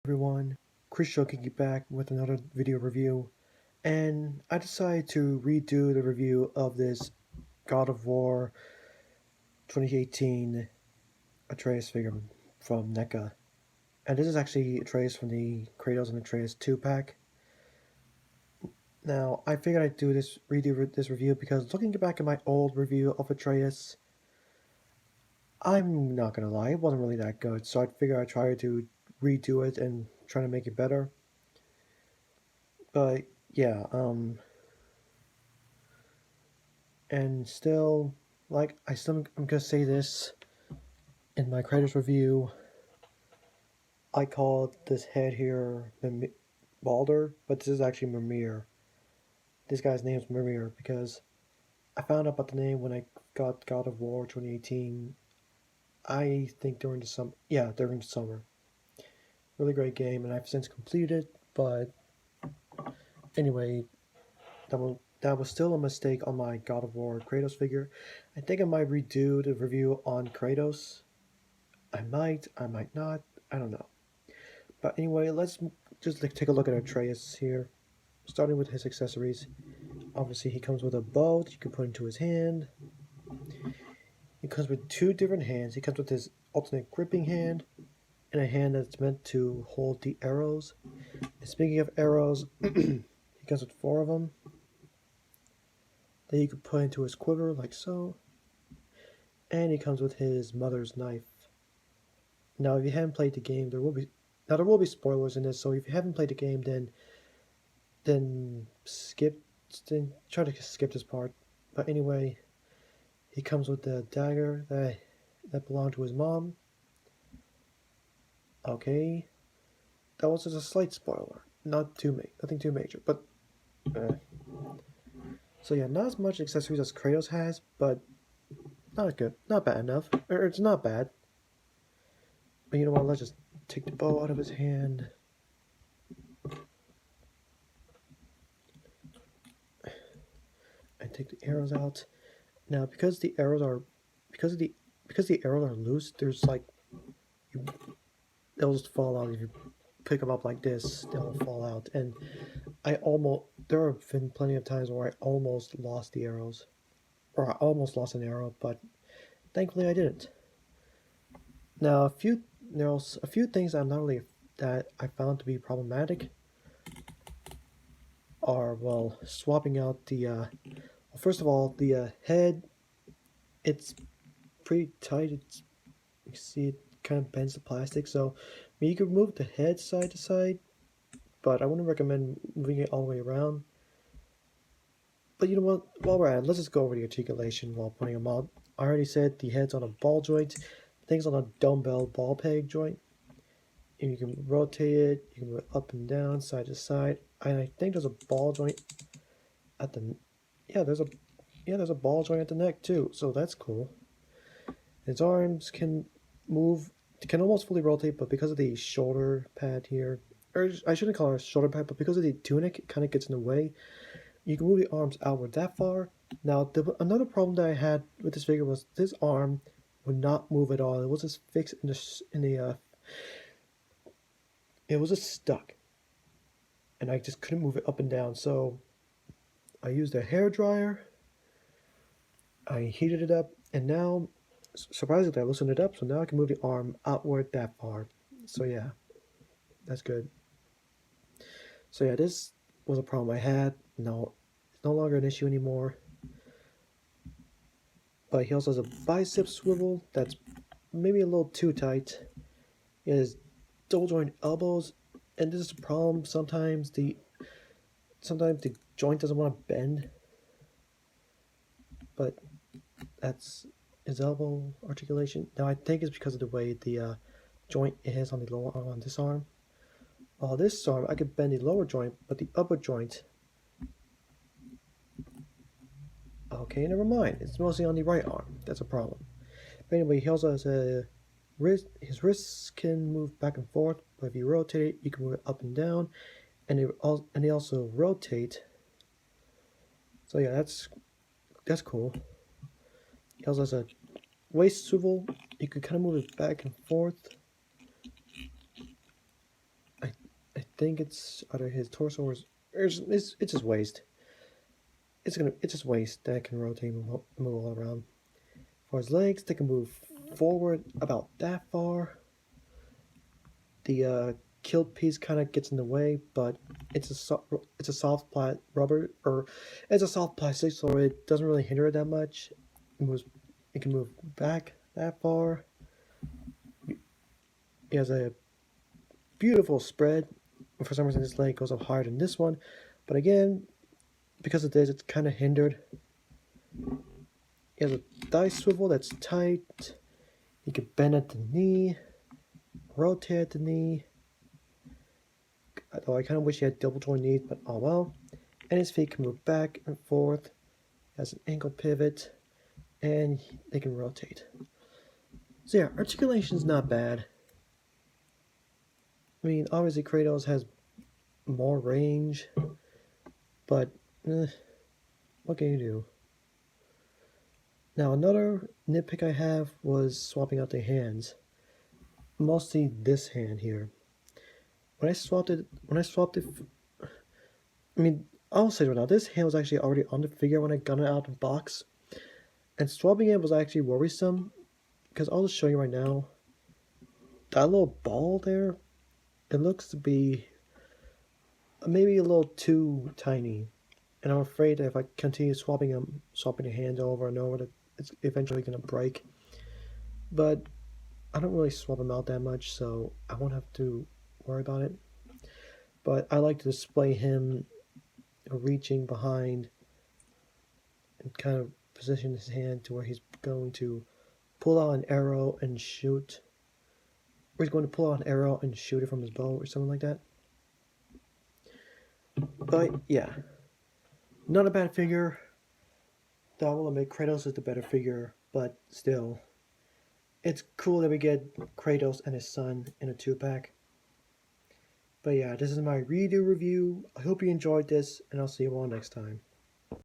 Everyone, Chris kicking you back with another video review, and I decided to redo the review of this God of War 2018 Atreus figure from NECA. And this is actually Atreus from the Kratos and Atreus 2-pack. Now, I figured I'd redo this review because looking back at my old review of Atreus, I'm not gonna lie, it wasn't really that good, so I figured I'd try to redo it and try to make it better. But yeah, and still, I'm gonna say this in my credits review. I called this head here Balder, but this is actually Mimir. This guy's name is Mimir because I found out about the name when I got God of War 2018. I think during the summer. Really great game, and I've since completed it. But anyway, that was still a mistake on my God of War Kratos figure. I think I might redo the review on Kratos. I might not. I don't know. But anyway, let's just take a look at Atreus here. Starting with his accessories. Obviously, he comes with a bow that you can put into his hand. He comes with two different hands. He comes with his alternate gripping hand and a hand that's meant to hold the arrows. And speaking of arrows, he comes with four of them that you can put into his quiver like so. And he comes with his mother's knife. Now, if you haven't played the game, there will be spoilers in this. So if you haven't played the game, then try to skip this part. But anyway, he comes with the dagger that belonged to his mom. Okay, that was just a slight spoiler, nothing too major. But so yeah, not as much accessories as Kratos has, but not good, not bad enough. Or it's not bad. But you know what? Let's just take the bow out of his hand. And take the arrows out. Now, because the arrows are loose, there's like they'll just fall out if you pick them up like this. They'll fall out, and there have been plenty of times where I almost lost the arrows, or I almost lost an arrow, but thankfully I didn't. Now, there's a few things that I found to be problematic are, well, swapping out first of all, the head. It's pretty tight. You can see it kind of bends the plastic, so you can move the head side to side, but I wouldn't recommend moving it all the way around. But you know what? While we're at it, let's just go over the articulation while pointing them out. I already said the head's on a ball joint, things on a dumbbell ball peg joint, and you can rotate it. You can move it up and down, side to side. And I think there's a ball joint at the there's a ball joint at the neck too, so that's cool. His arms can almost fully rotate, but because of the shoulder pad here, or I shouldn't call it a shoulder pad, but because of the tunic, it kind of gets in the way. You can move the arms outward that far. Now, another problem that I had with this figure was this arm would not move at all. It was just fixed it was just stuck, and I just couldn't move it up and down. So I used a hair dryer. I heated it up, and now, surprisingly, I loosened it up, so now I can move the arm outward that far. So yeah, that's good. So yeah, this was a problem I had. No, it's no longer an issue anymore. But he also has a bicep swivel that's maybe a little too tight. He has double joint elbows, and this is a problem. Sometimes the joint doesn't want to bend, but that's his elbow articulation. Now I think it's because of the way the joint is on the lower arm on this arm. While this arm, I could bend the lower joint, but the upper joint. Okay, never mind. It's mostly on the right arm. That's a problem. But anyway, he also has a wrist. His wrists can move back and forth, but if you rotate it, you can move it up and down, and they also rotate. So yeah, that's cool. He also has a waist swivel. You can kind of move it back and forth. think it's either his torso or it's just waist. It's just waist that can rotate and move all around. For his legs, they can move forward about that far. The kilt piece kind of gets in the way, but it's a soft rubber, or it's a soft plastic, so it doesn't really hinder it that much. It can move back that far. It has a beautiful spread. For some reason, this leg goes up higher than this one, but again, because of this, it's kind of hindered. It has a thigh swivel that's tight. You can bend at the knee, rotate at the knee. Though I kind of wish he had double joint knees, but oh well. And his feet can move back and forth. Has an ankle pivot, and they can rotate. So yeah, articulation's not bad. I mean, obviously Kratos has more range, but what can you do? Now another nitpick I have was swapping out the hands. Mostly this hand here. When I swapped it, I mean, I'll say right now, this hand was actually already on the figure when I got it out of the box. And swapping it was actually worrisome, because I'll just show you right now. That little ball there, it looks to be maybe a little too tiny. And I'm afraid that if I continue swapping the hands over and over, that it's eventually going to break. But I don't really swap them out that much, so I won't have to worry about it. But I like to display him reaching behind and kind of position his hand to where he's going to pull out an arrow and shoot. Or he's going to pull out an arrow and shoot it from his bow or something like that. But yeah, not a bad figure. Though I will admit Kratos is the better figure, but still, it's cool that we get Kratos and his son in a 2-pack. But yeah, this is my redo review. I hope you enjoyed this, and I'll see you all next time.